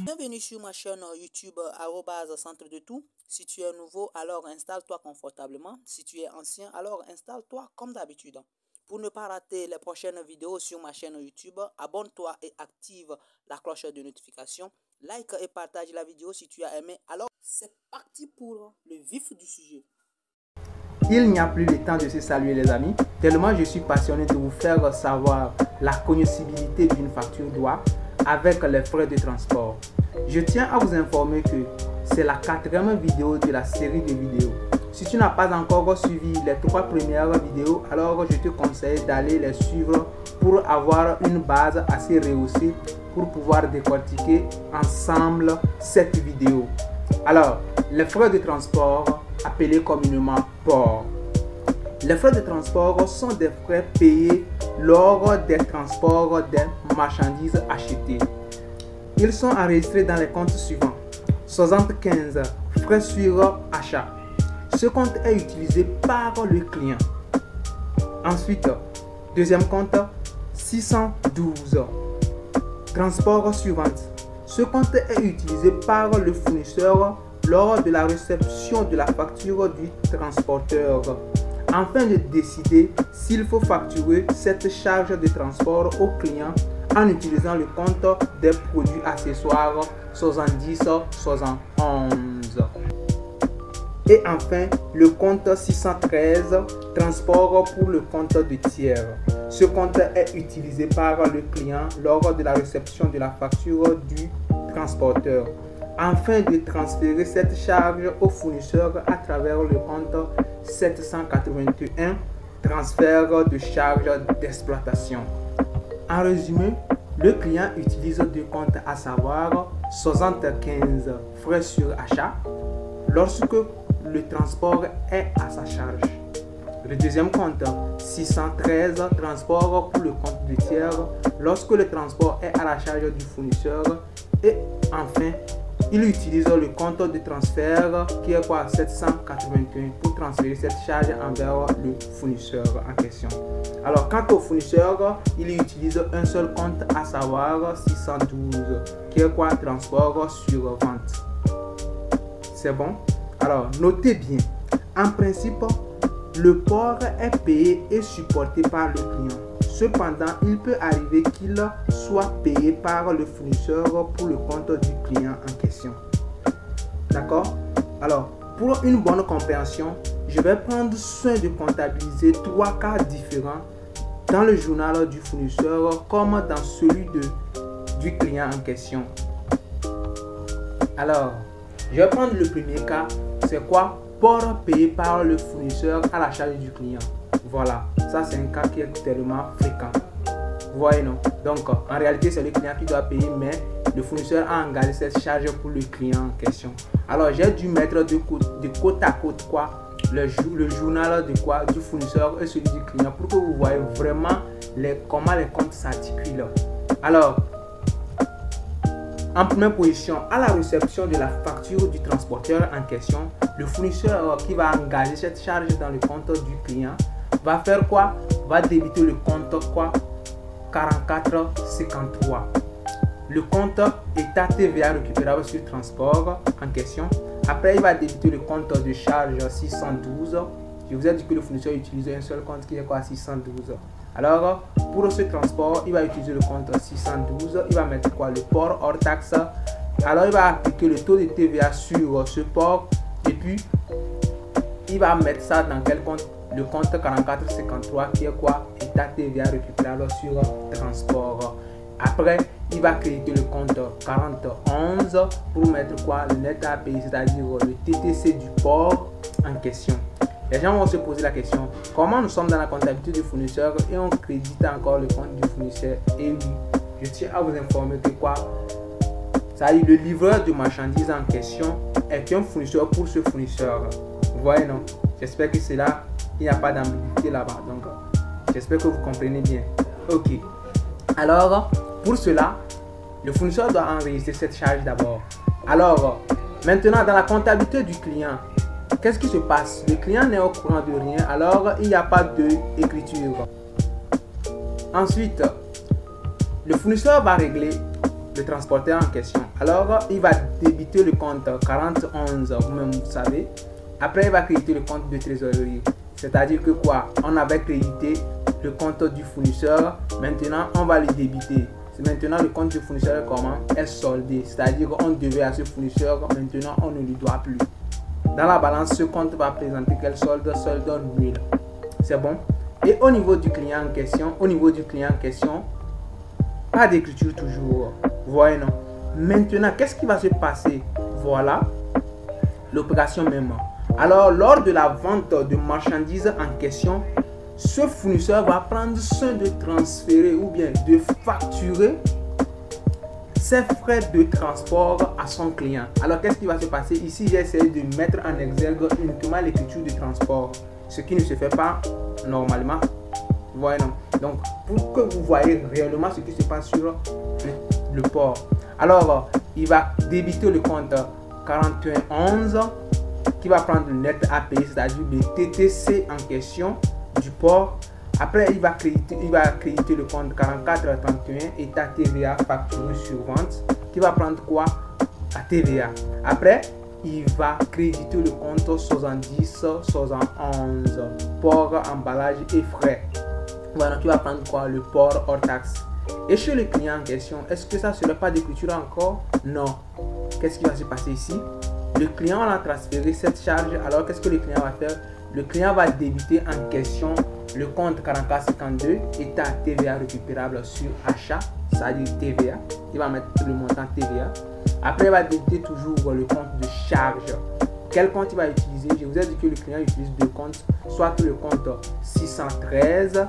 Bienvenue sur ma chaîne YouTube @centre de tout. Si tu es nouveau, alors installe-toi confortablement. Si tu es ancien, alors installe-toi comme d'habitude. Pour ne pas rater les prochaines vidéos sur ma chaîne YouTube, abonne-toi et active la cloche de notification. Like et partage la vidéo si tu as aimé. Alors, c'est parti pour le vif du sujet. Il n'y a plus le temps de se saluer les amis, tellement je suis passionné de vous faire savoir la cognoscibilité d'une facture droit avec les frais de transport. Je tiens à vous informer que c'est la 4e vidéo de la série de vidéos. Si tu n'as pas encore suivi les 3 premières vidéos, alors je te conseille d'aller les suivre pour avoir une base assez rehaussée pour pouvoir décortiquer ensemble cette vidéo. Alors, les frais de transport, appelés communément port. Les frais de transport sont des frais payés lors des transports des marchandises achetées. Ils sont enregistrés dans les comptes suivants. 75, frais sur achat. Ce compte est utilisé par le client. Ensuite, deuxième compte, 612, transport sur vente. Ce compte est utilisé par le fournisseur lors de la réception de la facture du transporteur, afin de décider s'il faut facturer cette charge de transport au client en utilisant le compte des produits accessoires 70-71. Et enfin, le compte 613, transport pour le compte de tiers. Ce compte est utilisé par le client lors de la réception de la facture du transporteur, afin de transférer cette charge au fournisseur à travers le compte 781, transfert de charge d'exploitation. En résumé, le client utilise deux comptes, à savoir 75 frais sur achat lorsque le transport est à sa charge. Le deuxième compte 613 transport pour le compte de tiers lorsque le transport est à la charge du fournisseur. Et enfin, il utilise le compte de transfert qui est 781 pour transférer cette charge envers le fournisseur en question. Alors quant au fournisseur, il utilise un seul compte, à savoir 612 qui est transport sur vente. C'est bon? Alors notez bien, en principe, le port est payé et supporté par le client. Cependant, il peut arriver qu'il soit payé par le fournisseur pour le compte du client en question. D'accord? Alors, pour une bonne compréhension, je vais prendre soin de comptabiliser 3 cas différents dans le journal du fournisseur comme dans celui du client en question. Alors, je vais prendre le premier cas. C'est quoi? Port payé par le fournisseur à la charge du client. Voilà, ça c'est un cas qui est tellement fréquent. Vous voyez, non? Donc, en réalité, c'est le client qui doit payer, mais le fournisseur a engagé cette charge pour le client en question. Alors, j'ai dû mettre de côte à côte le journal du fournisseur et celui du client pour que vous voyez vraiment comment les comptes s'articulent. Alors, en première position, à la réception de la facture du transporteur en question, le fournisseur qui va engager cette charge dans le compte du client va faire quoi? Va débiter le compte 4453. Le compte état TVA récupérable sur transport en question. Après, il va débiter le compte de charge 612. Je vous ai dit que le fournisseur utilise un seul compte qui est 612. Alors, pour ce transport, il va utiliser le compte 612. Il va mettre le port hors taxe. Alors, il va appliquer le taux de TVA sur ce port. Et puis, il va mettre ça dans quel compte? Le compte 4453 qui est état TVA récupérable sur transport. Après, il va créditer le compte 4011 pour mettre le net à payer, c'est-à-dire le TTC du port en question. Les gens vont se poser la question, comment nous sommes dans la comptabilité du fournisseur et on crédite encore le compte du fournisseur? Et oui, je tiens à vous informer que c'est-à-dire le livreur de marchandises en question est un fournisseur pour ce fournisseur. Vous voyez, non? J'espère que c'est là, il n'y a pas d'ambiguïté là-bas. Donc, j'espère que vous comprenez bien. Ok. Alors, pour cela, le fournisseur doit enregistrer cette charge d'abord. Alors, maintenant, dans la comptabilité du client, qu'est-ce qui se passe? Le client n'est au courant de rien, alors il n'y a pas d'écriture. Ensuite, le fournisseur va régler le transporteur en question. Alors, il va débiter le compte 4011, vous-même vous savez. Après, il va créditer le compte de trésorerie. C'est-à-dire que quoi? On avait crédité le compte du fournisseur. Maintenant, on va le débiter. Maintenant, le compte du fournisseur est comment? Est soldé. C'est-à-dire qu'on devait à ce fournisseur. Maintenant, on ne lui doit plus. Dans la balance, ce compte va présenter quel solde? Solde nul. C'est bon? Et au niveau du client en question, pas d'écriture toujours. Vous voyez, non? Maintenant, qu'est-ce qui va se passer? Voilà l'opération même. Alors, lors de la vente de marchandises en question, ce fournisseur va prendre soin de transférer ou bien de facturer ses frais de transport à son client. Alors, qu'est-ce qui va se passer? Ici, j'ai essayé de mettre en exergue uniquement l'écriture de transport, ce qui ne se fait pas normalement. Vous voyez, non? Donc, pour que vous voyez réellement ce qui se passe sur le port. Alors, il va débiter le compte 4111 qui va prendre le net à payer, c'est-à-dire le TTC en question du port. Après, il va créditer le compte 4431 état TVA facturé sur vente qui va prendre quoi? À TVA. Après, il va créditer le compte 7071 port, emballage et frais. Voilà, qui va prendre quoi? Le port hors taxe. Et chez le client en question, est-ce que ça ne serait pas d'écriture encore? Non. Qu'est-ce qui va se passer ici? Le client a transféré cette charge. Alors, qu'est-ce que le client va faire? Le client va débiter en question le compte 4452, état TVA récupérable sur achat, c'est-à-dire TVA. Il va mettre le montant TVA. Après, il va débiter toujours le compte de charge. Quel compte il va utiliser? Je vous ai dit que le client utilise deux comptes, soit le compte 613,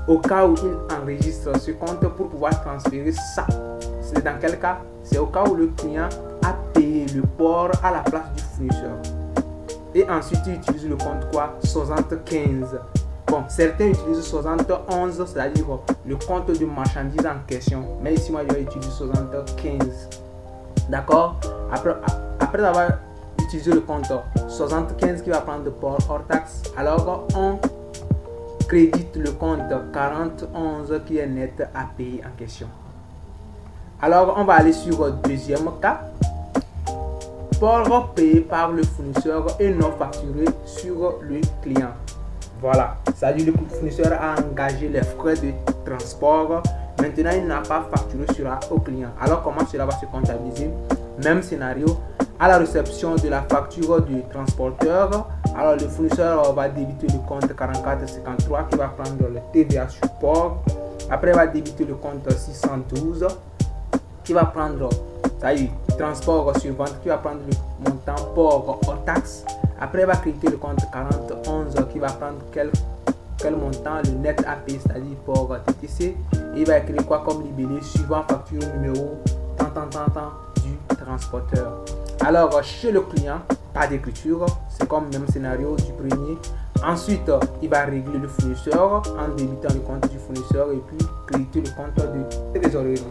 au cas où il enregistre ce compte pour pouvoir transférer ça. C'est dans quel cas? C'est au cas où le client a payé le port à la place du fournisseur. Et ensuite, il utilise le compte quoi? 75. Bon, certains utilisent 71, c'est-à-dire le compte de marchandises en question. Mais ici, moi, je vais utiliser 75. D'accord? Après avoir utilisé le compte 75 qui va prendre le port hors taxe, alors on crédite le compte 4011 qui est net à payer en question. Alors, on va aller sur le deuxième cas. Port payé par le fournisseur et non facturé sur le client. Voilà, c'est-à-dire le fournisseur a engagé les frais de transport. Maintenant, il n'a pas facturé au client. Alors, comment cela va se comptabiliser? Même scénario. À la réception de la facture du transporteur, alors le fournisseur va débiter le compte 4453 qui va prendre le TVA support. Après, il va débiter le compte 612 qui va prendre, ça y est, transport sur vente qui va prendre le montant port hors taxe. Après, il va créditer le compte 4011 qui va prendre quel montant, le net à payer, c'est-à-dire port TTC. Et il va écrire quoi comme libellé suivant facture numéro tant du transporteur. Alors, chez le client, pas d'écriture, c'est comme le même scénario du premier. Ensuite, il va régler le fournisseur en débitant le compte du fournisseur et puis créditer le compte de trésorerie.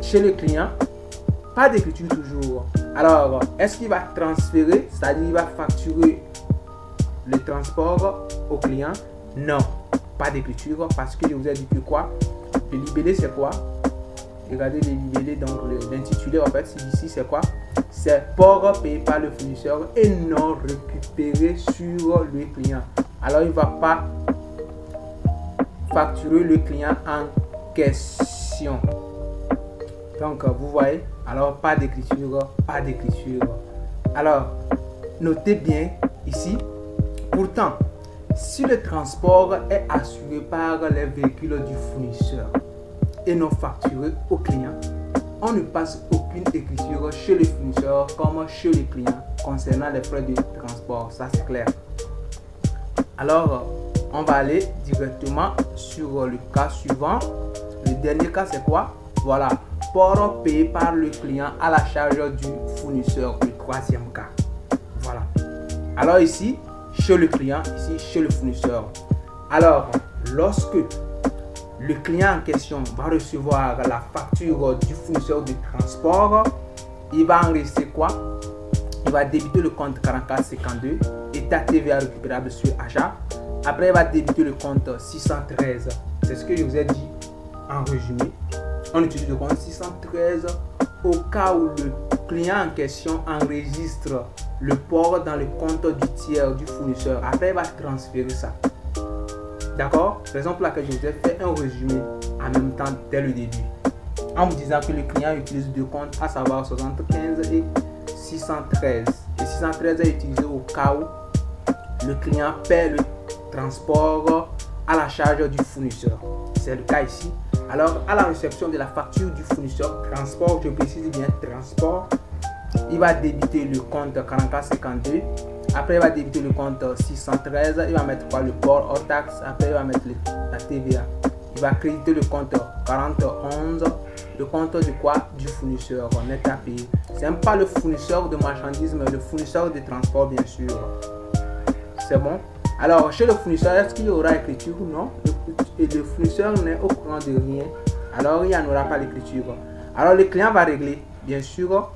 Chez le client, pas d'écriture toujours. Alors, est-ce qu'il va transférer, c'est-à-dire il va facturer le transport au client? Non, pas d'écriture parce que je vous ai dit que quoi? Le libellé, c'est quoi? Regardez les libellés, donc l'intitulé en fait ici c'est quoi? C'est port payé par le fournisseur et non récupéré sur le client. Alors il ne va pas facturer le client en question. Donc vous voyez, alors pas d'écriture, pas d'écriture. Alors notez bien ici, pourtant si le transport est assuré par les véhicules du fournisseur et non facturé au client, on ne passe aucune écriture chez le fournisseur comme chez le client concernant les frais de transport, ça c'est clair. Alors on va aller directement sur le cas suivant. Le dernier cas c'est quoi? Voilà, port payé par le client à la charge du fournisseur, le troisième cas. Voilà, alors ici chez le client, ici chez le fournisseur. Alors lorsque le client en question va recevoir la facture du fournisseur de transport, il va enregistrer quoi? Il va débiter le compte 4452, état TVA récupérable sur achat. Après, il va débiter le compte 613. C'est ce que je vous ai dit en résumé, on utilise le compte 613 au cas où le client en question enregistre le port dans le compte du tiers, du fournisseur. Après, il va transférer ça. D'accord? Raison pour laquelle je vous ai fait un résumé en même temps dès le début. En vous disant que le client utilise deux comptes, à savoir 75 et 613. Et 613 est utilisé au cas où le client paie le transport à la charge du fournisseur. C'est le cas ici. Alors, à la réception de la facture du fournisseur, transport, je précise bien transport, il va débiter le compte 4452. Après, il va débiter le compte 613. Il va mettre quoi? Le port hors taxe. Après, il va mettre la TVA. Il va créditer le compte 4011. Le compte de quoi? Du fournisseur net à payer. Ce n'est pas le fournisseur de marchandises, mais le fournisseur de transport, bien sûr. C'est bon? Alors, chez le fournisseur, est-ce qu'il y aura écriture ou non? Le fournisseur n'est au courant de rien. Alors, il n'y en aura pas l'écriture. Alors, le client va régler, bien sûr,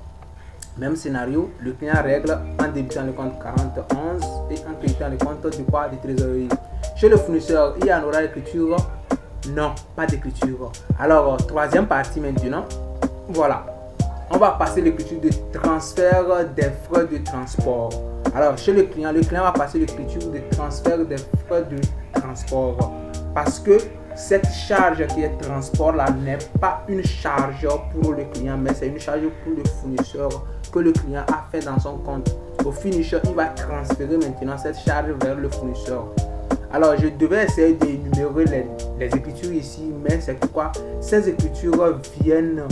même scénario. Le client règle en débitant le compte 4011 et en créditant le compte de quoi? De trésorerie. Chez le fournisseur, il y en aura l'écriture? Non, pas d'écriture. Alors, troisième partie maintenant. Voilà. On va passer l'écriture de transfert des frais de transport. Alors, chez le client va passer l'écriture de transfert des frais de transport. Parce que cette charge qui est transport là n'est pas une charge pour le client, mais c'est une charge pour le fournisseur que le client a fait dans son compte. Au finisher, il va transférer maintenant cette charge vers le fournisseur. Alors, je devais essayer d'énumérer les écritures ici, mais c'est pourquoi ces écritures viennent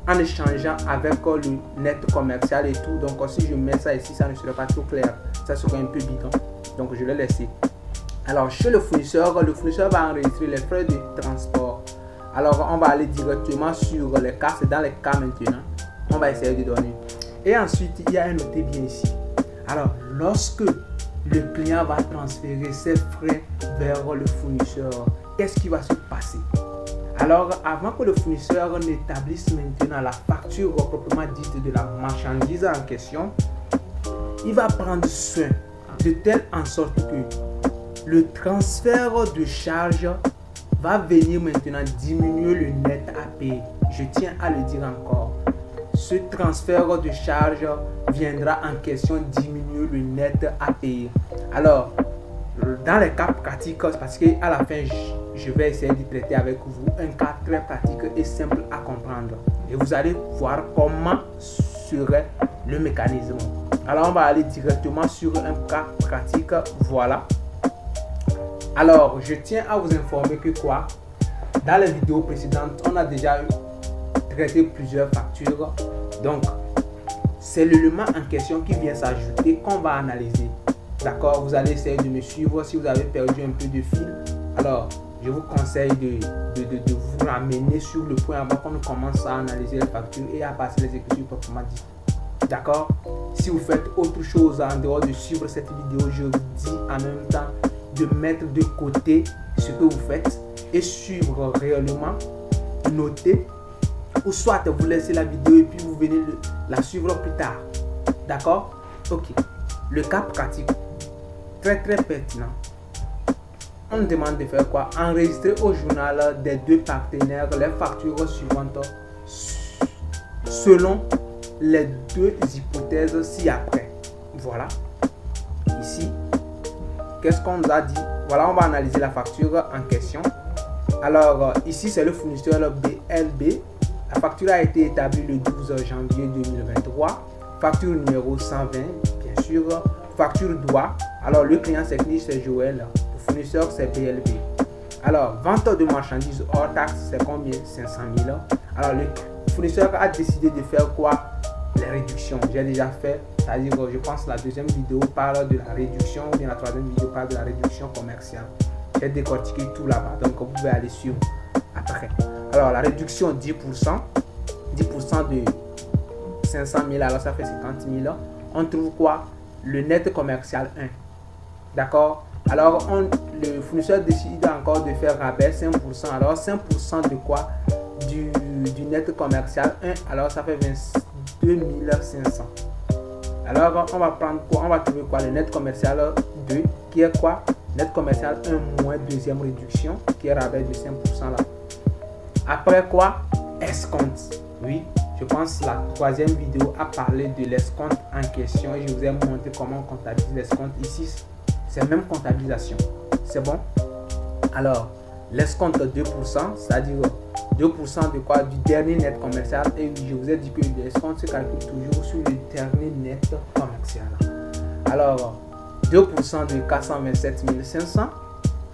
en échangeant avec le net commercial et tout. Donc, si je mets ça ici, ça ne serait pas trop clair. Ça serait un peu bidon. Donc, je l'ai laissé. Alors, chez le fournisseur va enregistrer les frais de transport. Alors, on va aller directement sur les cas. C'est dans les cas maintenant. On va essayer de donner. Et ensuite, il y a un noté bien ici. Alors, lorsque le client va transférer ses frais vers le fournisseur, qu'est-ce qui va se passer? Alors, avant que le fournisseur n'établisse maintenant la facture proprement dite de la marchandise en question, il va prendre soin de telle en sorte que le transfert de charge va venir maintenant diminuer le net à payer. Je tiens à le dire encore. Ce transfert de charge viendra en question diminuer le net à payer. Alors, dans les cas pratiques, parce qu'à la fin, je vais essayer de traiter avec vous un cas très pratique et simple à comprendre. Et vous allez voir comment serait le mécanisme. Alors, on va aller directement sur un cas pratique. Voilà. Alors, je tiens à vous informer que quoi? Dans les vidéos précédentes, on a déjà traité plusieurs factures. Donc, c'est l'élément en question qui vient s'ajouter qu'on va analyser. D'accord? Vous allez essayer de me suivre si vous avez perdu un peu de fil. Alors, je vous conseille de vous ramener sur le point avant qu'on commence à analyser les factures et à passer les écritures proprement dites. D'accord? Si vous faites autre chose en dehors de suivre cette vidéo, je vous dis en même temps de mettre de côté ce que vous faites et suivre réellement, noter, ou soit vous laissez la vidéo et puis vous venez la suivre plus tard. D'accord? Ok. Le cas pratique, très pertinent. On nous demande de faire quoi? Enregistrer au journal des deux partenaires les factures suivantes selon les deux hypothèses ci-après. Voilà. Ici, qu'est-ce qu'on nous a dit? Voilà, on va analyser la facture en question. Alors, ici, c'est le fournisseur BLB. La facture a été établie le 12 janvier 2023. Facture numéro 120, bien sûr. Facture droit. Alors, le client, c'est Joël. Le fournisseur, c'est BLB. Alors, vente de marchandises hors taxe, c'est combien? 500 000. Alors, le fournisseur a décidé de faire quoi? Les réductions. J'ai déjà fait, c'est-à-dire, je pense la deuxième vidéo parle de la réduction, ou bien la troisième vidéo parle de la réduction commerciale. J'ai décortiqué tout là-bas, donc vous pouvez aller suivre après. Alors, la réduction 10%, 10% de 500 000, alors ça fait 50 000. On trouve quoi? Le net commercial 1. D'accord? Alors, le fournisseur décide encore de faire rabais 5%. Alors, 5% de quoi? Du net commercial 1. Alors, ça fait 22 500. Alors, on va prendre quoi? On va trouver quoi? Le net commercial 2, qui est quoi? Net commercial 1 moins deuxième réduction, qui est rabais de 5% là. Après quoi? Escompte. Oui, je pense que la troisième vidéo a parlé de l'escompte en question et je vous ai montré comment on comptabilise l'escompte. Ici, c'est même comptabilisation. C'est bon? Alors, l'escompte 2%, c'est-à-dire 2% de quoi? Du dernier net commercial. Et je vous ai dit que l'escompte se calcule toujours sur le dernier net commercial. Alors, 2% de 427 500.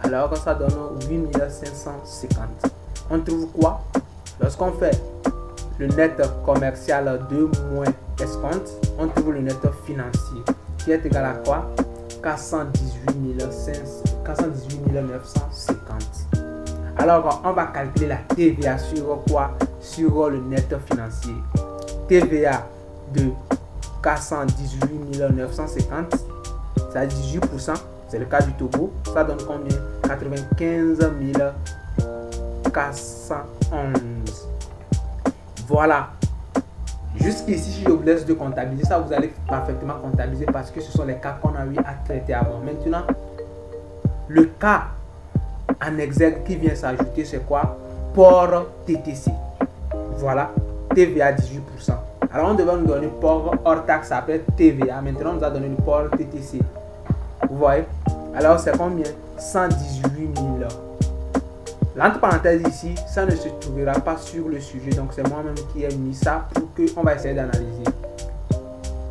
Alors, ça donne 8 550. On trouve quoi? Lorsqu'on fait le net commercial 2 moins escompte, on trouve le net financier qui est égal à quoi? 418 950. Alors, on va calculer la TVA sur quoi? Sur le net financier. TVA de 418 950, c'est à 18%. C'est le cas du Togo. Ça donne combien? 95 411. Voilà. Jusqu'ici, si je vous laisse de comptabiliser, ça vous allez parfaitement comptabiliser parce que ce sont les cas qu'on a eu à traiter avant. Maintenant, le cas en exergue qui vient s'ajouter, c'est quoi? Port TTC. Voilà. TVA 18%. Alors, on devait nous donner port hors taxe après TVA. Maintenant, on nous a donné le port TTC. Vous voyez? Alors, c'est combien? 118 000. L'entre parenthèse ici, ça ne se trouvera pas sur le sujet. Donc, c'est moi-même qui ai mis ça pour qu'on va essayer d'analyser.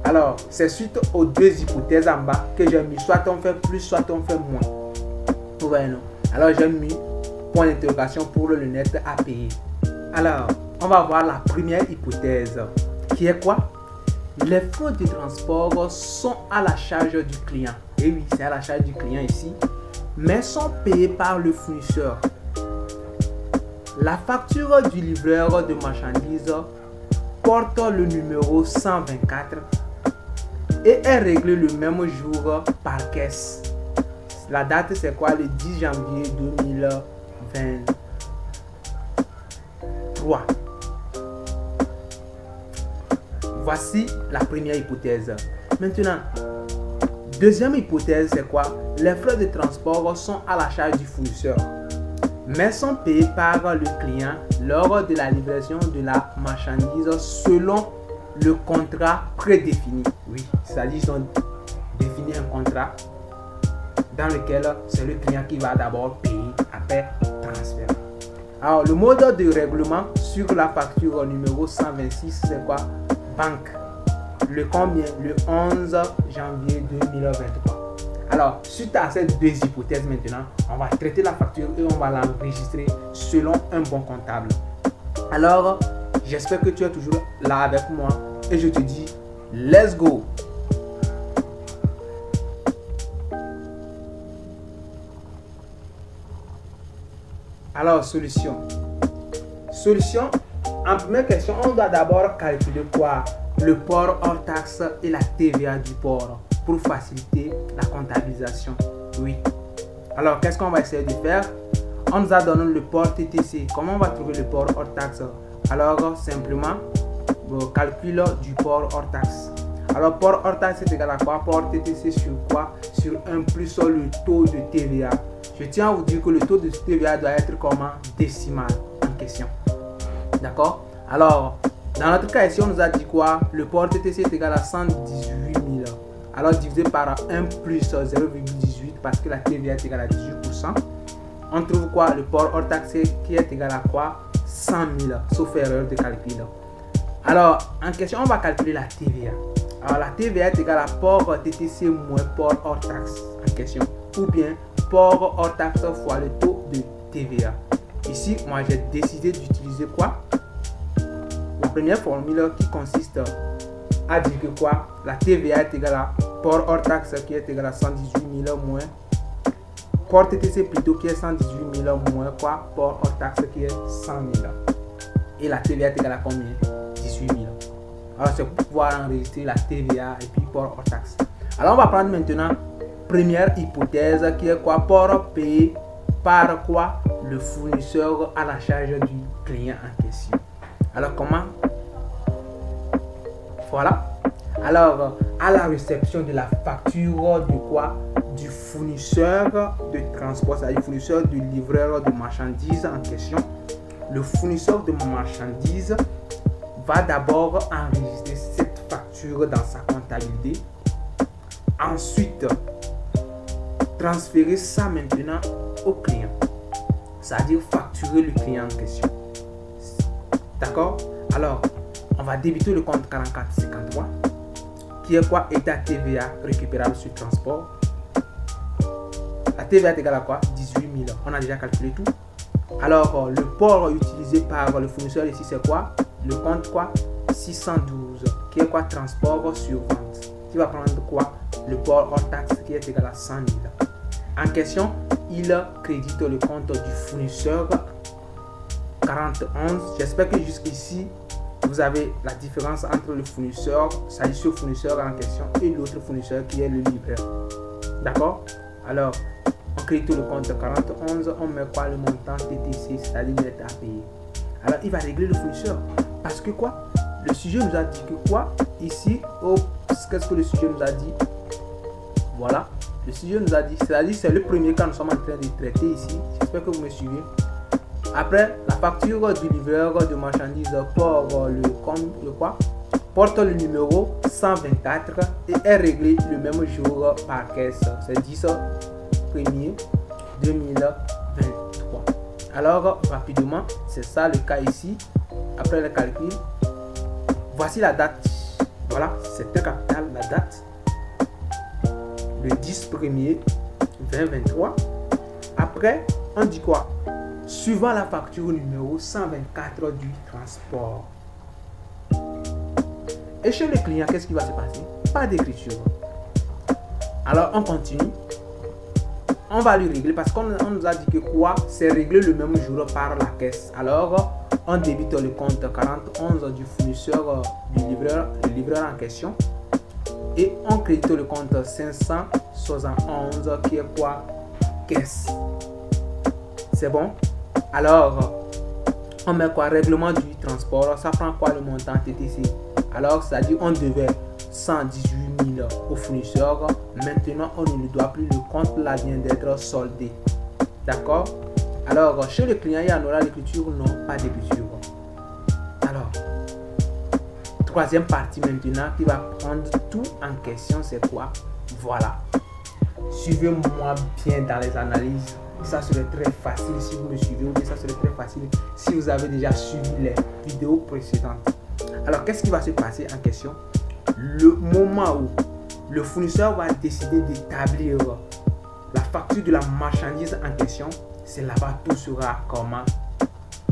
Alors, c'est suite aux deux hypothèses en bas que j'ai mis. Soit on fait plus, soit on fait moins. Vous voyez, non? Alors, j'ai mis point d'interrogation pour le net à payer. Alors, on va voir la première hypothèse. Qui est quoi? Les frais de transport sont à la charge du client. Et oui, c'est à la charge du client ici. Mais sont payés par le fournisseur. La facture du livreur de marchandises porte le numéro 124 et est réglée le même jour par caisse. La date c'est quoi? Le 10 janvier 2023. Voici la première hypothèse. Maintenant, deuxième hypothèse c'est quoi? Les frais de transport sont à la charge du fournisseur, mais sont payés par le client lors de la livraison de la marchandise selon le contrat prédéfini. Oui, c'est-à-dire qu'ils ont défini un contrat dans lequel c'est le client qui va d'abord payer après transfert. Alors, le mode de règlement sur la facture numéro 126, c'est quoi? Banque. Le combien? Le 11 janvier 2023. Alors, suite à ces deux hypothèses maintenant, on va traiter la facture et on va l'enregistrer selon un bon comptable. Alors, j'espère que tu es toujours là avec moi et je te dis, let's go! Alors, solution. Solution, en première question, on doit d'abord calculer quoi? Le port hors taxe et la TVA du port pour faciliter la comptabilisation. Oui. Alors, qu'est-ce qu'on va essayer de faire? On nous a donné le port TTC. Comment on va trouver le port hors taxe? Alors, simplement, le calcul du port hors taxe. Alors, port hors taxe est égal à quoi? Port TTC sur quoi? Sur 1 plus le taux de TVA. Je tiens à vous dire que le taux de TVA doit être comment? Décimal en question. D'accord? Alors, dans notre cas ici, on nous a dit quoi? Le port TTC est égal à 118 000. Alors, divisé par 1 plus 0,18 parce que la TVA est égale à 18%. On trouve quoi? Le port hors taxe qui est égal à quoi? 100 000, sauf erreur de calcul. Alors, en question, on va calculer la TVA. Alors, la TVA est égale à port TTC moins port hors taxe en question. Ou bien, port hors taxe fois le taux de TVA. Ici, moi, j'ai décidé d'utiliser quoi? La première formule qui consiste à dire que quoi? La TVA est égale à port hors taxe qui est égal à 118 000 moins port TTC plutôt qui est 118 000 moins quoi? Port hors taxe qui est 100 000. Et la TVA est égale à combien? 18 000. Alors, c'est pour pouvoir enregistrer la TVA et puis port hors taxe. Alors, on va prendre maintenant première hypothèse qui est quoi? Port payé par quoi? Le fournisseur à la charge du client en question. Alors, comment? Voilà. Alors, à la réception de la facture de quoi? Du fournisseur de transport, c'est-à-dire fournisseur du livreur de marchandises en question. le fournisseur de marchandises va d'abord enregistrer cette facture dans sa comptabilité. Ensuite, transférer ça maintenant au client. C'est-à-dire facturer le client en question. D'accord? Alors, on va débiter le compte 4453 qui est quoi? État TVA récupérable sur transport. La TVA est égale à quoi? 18 000. On a déjà calculé tout. Alors, le port utilisé par le fournisseur ici, c'est quoi? Le compte quoi? 612, qui est quoi? Transport sur vente. Qui va prendre quoi? Le port hors taxe qui est égal à 100 000. En question, il crédite le compte du fournisseur 41. J'espère que jusqu'ici, vous avez la différence entre le fournisseur, c'est-à-dire ce fournisseur en question, et l'autre fournisseur qui est le livreur. D'accord? Alors, on crédite le compte 41, on met quoi? Le montant TTC, c'est-à-dire net à payer. Alors, il va régler le fournisseur. Parce que quoi? Le sujet nous a dit que quoi? Ici, oh, qu'est-ce que le sujet nous a dit? Voilà. Le sujet nous a dit, c'est-à-dire c'est le premier cas que nous sommes en train de traiter ici. J'espère que vous me suivez. Après, la facture du livreur de marchandises porte le numéro 124 et est réglée le même jour par caisse. C'est 10 1er 2023. Alors, rapidement, c'est ça le cas ici. Après le calcul, voici la date. Voilà, c'est un capital, la date. Le 10 1er 2023. Après, on dit quoi? Suivant la facture numéro 124 du transport. Et chez le client, qu'est-ce qui va se passer? Pas d'écriture. Alors, on continue. On va lui régler parce qu'on nous a dit que quoi? C'est réglé le même jour par la caisse. Alors, on débite le compte 41 du fournisseur du livreur en question. Et on crédite le compte 571 qui est quoi? Caisse. C'est bon? Alors, on met quoi? Règlement du transport. Ça prend quoi le montant TTC? Alors, c'est-à-dire on devait 118 000 au fournisseur. Maintenant, on ne lui doit plus. Le compte là vient d'être soldé. D'accord? Alors, chez le client, il y en aura l'écriture? Non, pas d'écriture. Alors, troisième partie maintenant qui va prendre tout en question, c'est quoi? Voilà. Suivez-moi bien dans les analyses. Ça serait très facile si vous me suivez, ou bien ça serait très facile si vous avez déjà suivi les vidéos précédentes. Alors, qu'est-ce qui va se passer en question? Le moment où le fournisseur va décider d'établir la facture de la marchandise en question, c'est là-bas tout sera comment?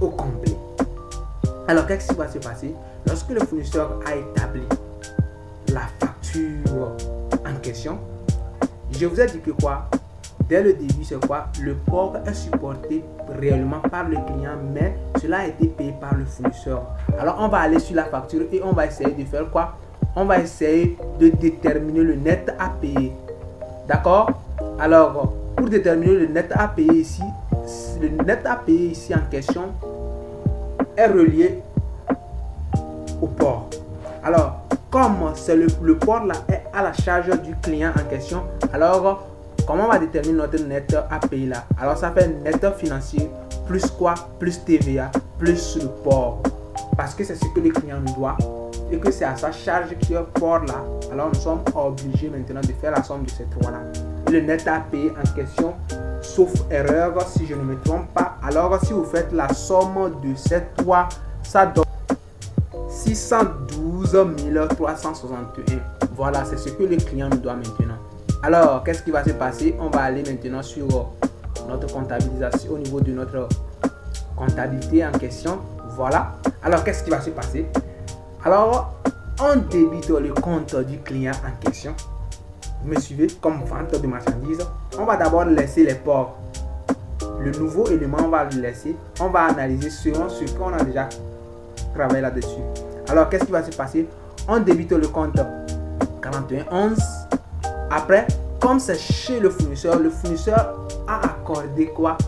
Au complet. Alors, qu'est-ce qui va se passer? Lorsque le fournisseur a établi la facture en question, je vous ai dit que quoi? Dès le début, c'est quoi? Le port est supporté réellement par le client, mais cela a été payé par le fournisseur. Alors, on va aller sur la facture et on va essayer de faire quoi? On va essayer de déterminer le net à payer. D'accord? Alors, pour déterminer le net à payer ici, le net à payer ici en question est relié au port. Alors, comme c'est le port là est à la charge du client en question, alors comment on va déterminer notre net à payer là? Alors ça fait net financier plus quoi? Plus TVA plus le port. Parce que c'est ce que le client nous doit et que c'est à sa charge qui est port là. Alors nous sommes obligés maintenant de faire la somme de ces trois là. Le net à payer en question, sauf erreur si je ne me trompe pas. Alors si vous faites la somme de ces trois, ça donne 612 361. Voilà, c'est ce que le client nous doit maintenant. Alors, qu'est-ce qui va se passer? On va aller maintenant sur notre comptabilisation, au niveau de notre comptabilité en question. Voilà. Alors, qu'est-ce qui va se passer? Alors, on débite le compte du client en question. Vous me suivez? Comme vente de marchandises. On va d'abord laisser les ports. Le nouveau élément, on va le laisser. On va analyser selon ce qu'on a déjà travaillé là-dessus. Alors, qu'est-ce qui va se passer? On débite le compte 4111. Après, comme c'est chez le fournisseur a accordé quoi?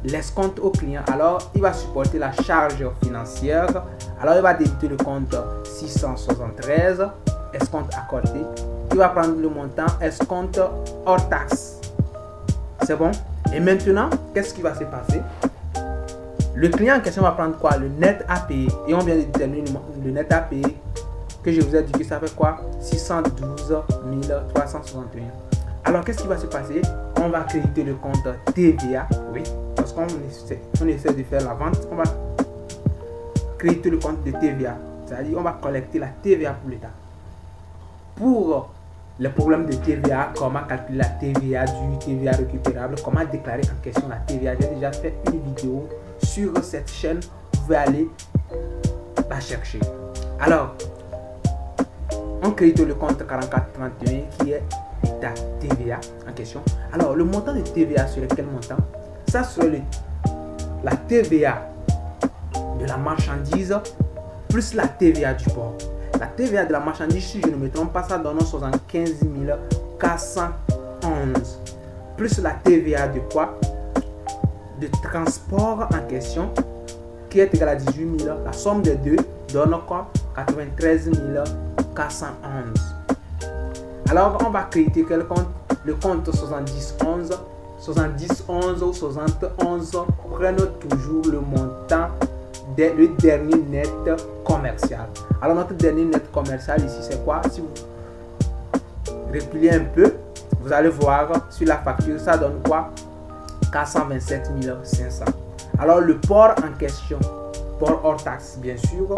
L'escompte au client. Alors, il va supporter la charge financière. Alors, il va débiter le compte 673, escompte accordé. Il va prendre le montant escompte hors taxe. C'est bon? Et maintenant, qu'est-ce qui va se passer? Le client en question va prendre quoi? Le net à payer. Et on vient de déterminer le net à payer que je vous ai dit que ça fait quoi? 612 361. Alors, qu'est-ce qui va se passer? On va créditer le compte TVA. Oui, parce qu'on essaie de faire la vente, on va créditer le compte de TVA. C'est-à-dire, on va collecter la TVA pour l'État. Pour les problèmes de TVA, comment calculer la TVA due, TVA récupérable, comment déclarer en question la TVA. J'ai déjà fait une vidéo sur cette chaîne. Vous pouvez aller la chercher. Alors, on crédite le compte 4431 qui est État TVA en question. Alors, le montant de TVA serait quel montant? Ça serait la TVA de la marchandise plus la TVA du port. La TVA de la marchandise, si je ne me trompe pas, ça donne 75 411. Plus la TVA de quoi? De transport en question, qui est égal à 18 000. La somme des deux donne quoi? 93 411. Alors, on va créditer quel compte? Le compte 7011. 7011 ou 71 prennent toujours le montant le dernier net commercial. Alors, notre dernier net commercial ici, c'est quoi? Si vous reculez un peu, vous allez voir sur la facture, ça donne quoi? 427 500. Alors, le port en question, port hors taxe, bien sûr,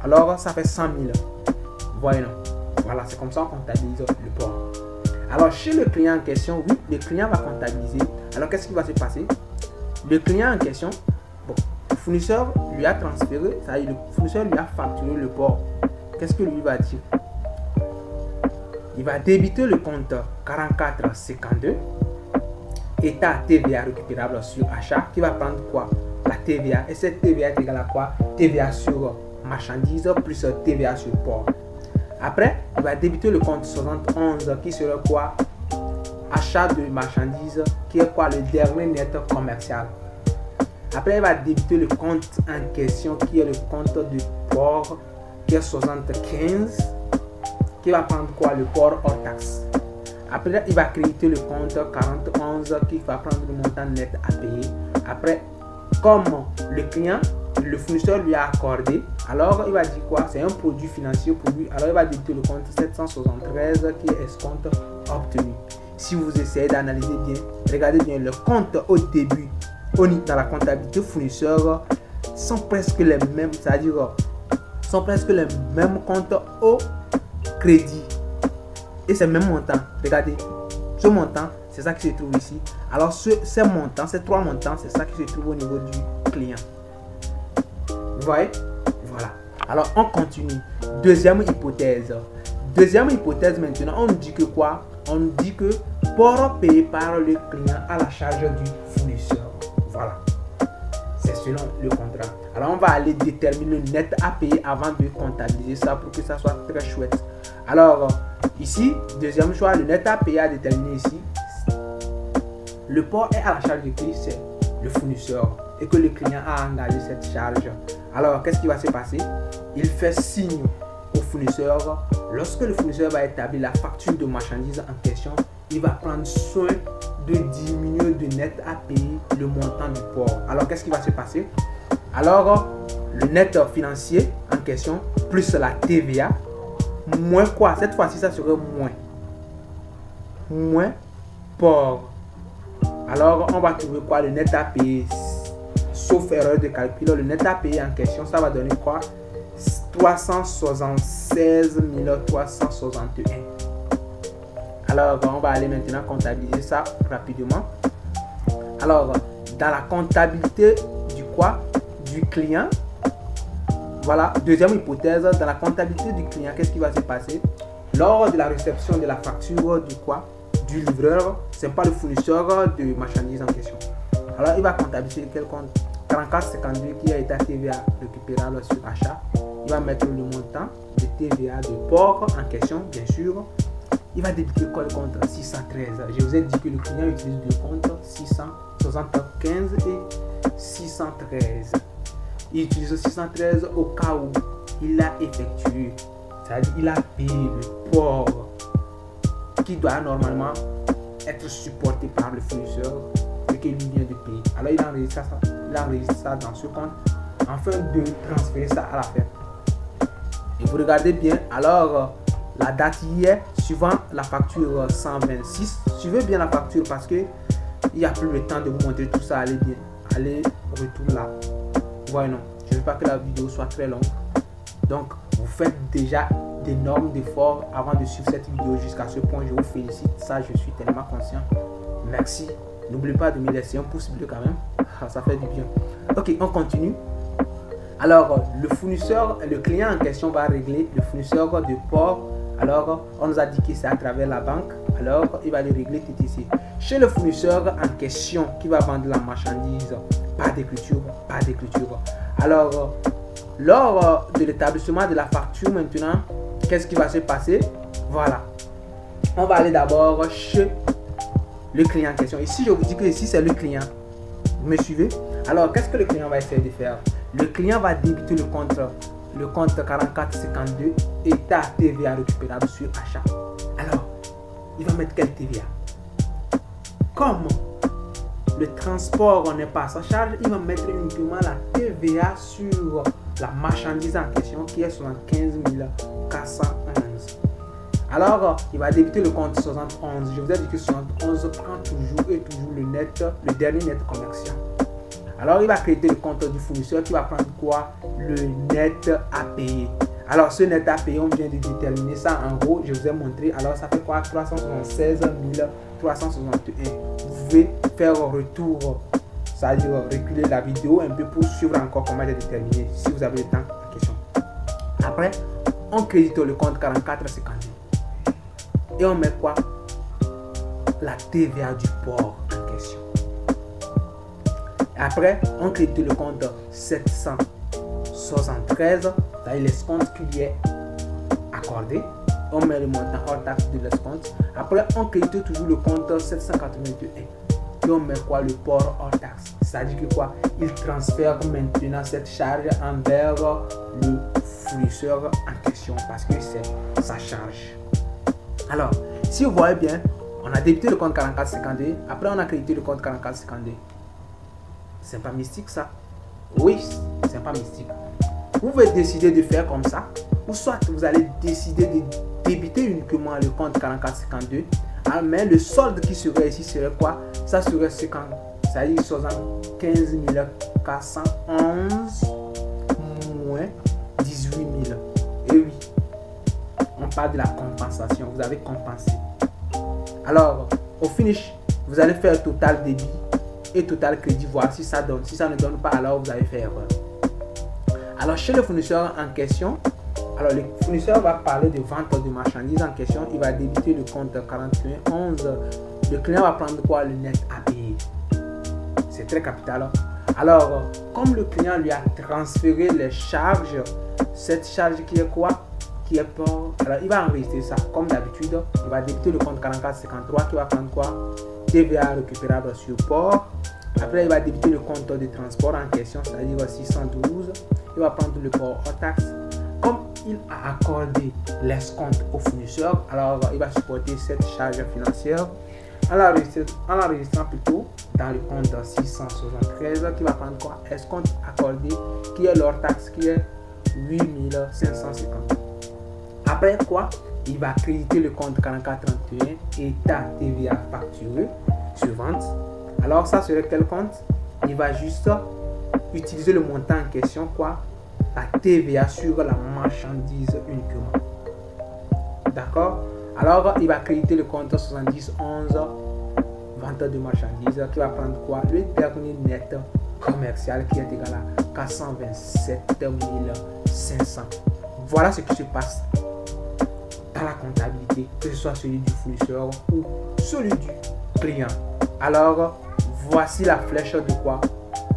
alors ça fait 100 000. Voyons. Voilà, c'est comme ça qu'on comptabilise le port. Alors, chez le client en question, oui, le client va comptabiliser. Alors, qu'est-ce qui va se passer? Le client en question, bon, le fournisseur lui a transféré, ça y est, le fournisseur lui a facturé le port. Qu'est-ce que lui va dire? Il va débiter le compte 4452, État TVA récupérable sur achat, qui va prendre quoi? La TVA. Et cette TVA est égale à quoi? TVA sur marchandise plus TVA sur port. Après, il va débiter le compte 71 qui sera quoi? Achat de marchandises, qui est quoi? Le dernier net commercial. Après, il va débiter le compte en question qui est le compte du port, qui est 75, qui va prendre quoi? Le port hors taxe. Après, il va créditer le compte 41 qui va prendre le montant net à payer. Après, comme le client, le fournisseur lui a accordé, alors il va dire quoi? C'est un produit financier pour lui. Alors il va débiter le compte 773 qui est escompte obtenu. Si vous essayez d'analyser bien, regardez bien le compte au début, dans la comptabilité fournisseur, sont presque les mêmes, c'est-à-dire sont presque les mêmes comptes au crédit. Et c'est le même montant. Regardez, ce montant, c'est ça qui se trouve ici. Alors ces montants, ces trois montants, c'est ça qui se trouve au niveau du client. Vous voyez? Voilà. Alors, on continue. Deuxième hypothèse. Deuxième hypothèse maintenant, on dit que quoi? On dit que port payé par le client à la charge du fournisseur. Voilà. C'est selon le contrat. Alors, on va aller déterminer le net à payer avant de comptabiliser ça pour que ça soit très chouette. Alors, ici, deuxième choix, le net à payer à déterminer ici. Le port est à la charge du client, c'est le fournisseur. Et que le client a engagé cette charge. Alors, qu'est-ce qui va se passer? Il fait signe au fournisseur. Lorsque le fournisseur va établir la facture de marchandise en question, il va prendre soin de diminuer de net à payer le montant du port. Alors, qu'est-ce qui va se passer? Alors, le net financier en question, plus la TVA, moins quoi? Cette fois-ci, ça serait moins port. Alors, on va trouver quoi? Le net à payer, sauf erreur de calcul, le net à payer en question, ça va donner quoi? 376 361. Alors, on va aller maintenant comptabiliser ça rapidement. Alors, dans la comptabilité du quoi? Du client. Voilà, deuxième hypothèse, dans la comptabilité du client, qu'est-ce qui va se passer? Lors de la réception de la facture du quoi? Du livreur, c'est pas le fournisseur de marchandises en question. Alors, il va comptabiliser quel compte? 4452 qui a été TVA récupérable sur achat. Il va mettre le montant de TVA de port en question, bien sûr. Il va débiter quoi? Le compte 613. Je vous ai dit que le client utilise le compte 675 et 613. Il utilise 613 au cas où il a effectué, c'est-à-dire il a payé le port qui doit normalement être supporté par le fournisseur et que lui vient de payer. Alors il enregistre ça il enregistre ça dans ce compte afin de transférer ça à la fin. Et vous regardez bien, alors la date hier, suivant la facture 126, suivez bien la facture parce que il n'y a plus le temps de vous montrer tout ça. Allez bien, allez, retour là. Voilà, non, je ne veux pas que la vidéo soit très longue. Donc, vous faites déjà d'énormes efforts avant de suivre cette vidéo jusqu'à ce point. Je vous félicite, ça je suis tellement conscient. Merci. N'oubliez pas de me laisser un pouce bleu quand même. Ça fait du bien. Ok, on continue. Alors, le fournisseur, le client en question va régler le fournisseur de port. Alors, on nous a dit que c'est à travers la banque. Alors, il va le régler TTC. Chez le fournisseur en question qui va vendre la marchandise, pas d'écriture, pas d'écriture. Alors, lors de l'établissement de la facture maintenant, qu'est-ce qui va se passer? Voilà. On va aller d'abord chez le client en question. Ici, je vous dis que ici, c'est le client. Vous me suivez? Alors, qu'est-ce que le client va essayer de faire? Le client va débiter le compte 4452 état TVA récupérable sur achat. Alors, il va mettre quelle TVA? Comme le transport n'est pas à sa charge, il va mettre uniquement la TVA sur la marchandise en question qui est 75 411. Alors, il va débiter le compte 71. Je vous ai dit que 71 prend toujours et toujours le dernier net commercial. Alors, il va créer le compte du fournisseur qui va prendre quoi? Le net à payer. Alors, ce net à payer, on vient de déterminer ça en gros. Je vous ai montré. Alors, ça fait quoi? 376 361. Vous pouvez faire retour, c'est-à-dire reculer la vidéo un peu pour suivre encore comment j'ai déterminé si vous avez le temps en question. Après, on crédite le compte 4452. Et on met quoi? La TVA du port en question. Après, on crédite le compte 773, c'est-à-dire l'escompte qui lui est accordé. On met le montant hors taxe de l'escompte. Après, on crédite toujours le compte 781. Et on met quoi? Le port hors taxe. C'est-à-dire que quoi? Il transfère maintenant cette charge envers le fournisseur en question parce que c'est sa charge. Alors, si vous voyez bien, on a débité le compte 4452. Après, on a crédité le compte 4452. C'est pas mystique ça? Oui, c'est pas mystique. Vous pouvez décider de faire comme ça, ou soit vous allez décider de débiter uniquement le compte 4452. Mais le solde qui serait ici serait quoi? Ça serait 50, c'est-à-dire 75 411 moins 18 000. Et oui, on parle de la compensation. Vous avez compensé. Alors, au finish, vous allez faire total débit et total crédit, voir si ça donne. Si ça ne donne pas, alors vous allez faire erreur. Alors, chez le fournisseur en question, alors le fournisseur va parler de vente de marchandises en question. Il va débiter le compte 4111. Le client va prendre quoi? Le net à payer. C'est très capital. Alors, comme le client lui a transféré les charges, cette charge qui est quoi? Qui est port. Alors, il va enregistrer ça comme d'habitude. Il va débiter le compte 4453 qui va prendre quoi? TVA récupérable sur port. Après, il va débiter le compte de transport en question, c'est-à-dire 612. Il va prendre le port hors taxe. Comme il a accordé l'escompte au fournisseur, alors il va supporter cette charge financière en l'enregistrant plutôt dans le compte 673 qui va prendre quoi? Escompte accordé qui est leur taxe qui est 8550. Après quoi? Il va créditer le compte 4431 état TVA facturé sur vente. Alors ça serait quel compte? Il va juste utiliser le montant en question quoi? La TVA sur la marchandise uniquement. D'accord? Alors il va créditer le compte 7011 vente de marchandises qui va prendre quoi? Le dernier net commercial qui est égal à 427 500. Voilà ce qui se passe dans la comptabilité, que ce soit celui du fournisseur ou celui du client. Alors, voici la flèche de quoi?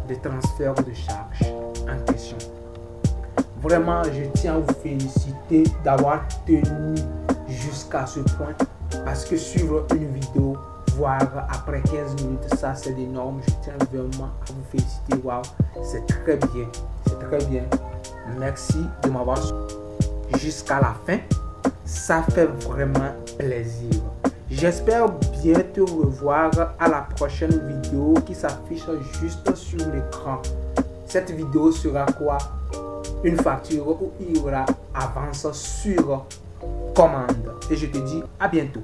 De transfert de charge en question. Vraiment, je tiens à vous féliciter d'avoir tenu jusqu'à ce point parce que suivre une vidéo, voir après 15 minutes, ça c'est énorme. Je tiens vraiment à vous féliciter. Waouh, c'est très bien. C'est très bien. Merci de m'avoir suivi jusqu'à la fin. Ça fait vraiment plaisir. J'espère bien te revoir à la prochaine vidéo qui s'affiche juste sur l'écran. Cette vidéo sera quoi? Une facture où il y aura avance sur commande. Et je te dis à bientôt.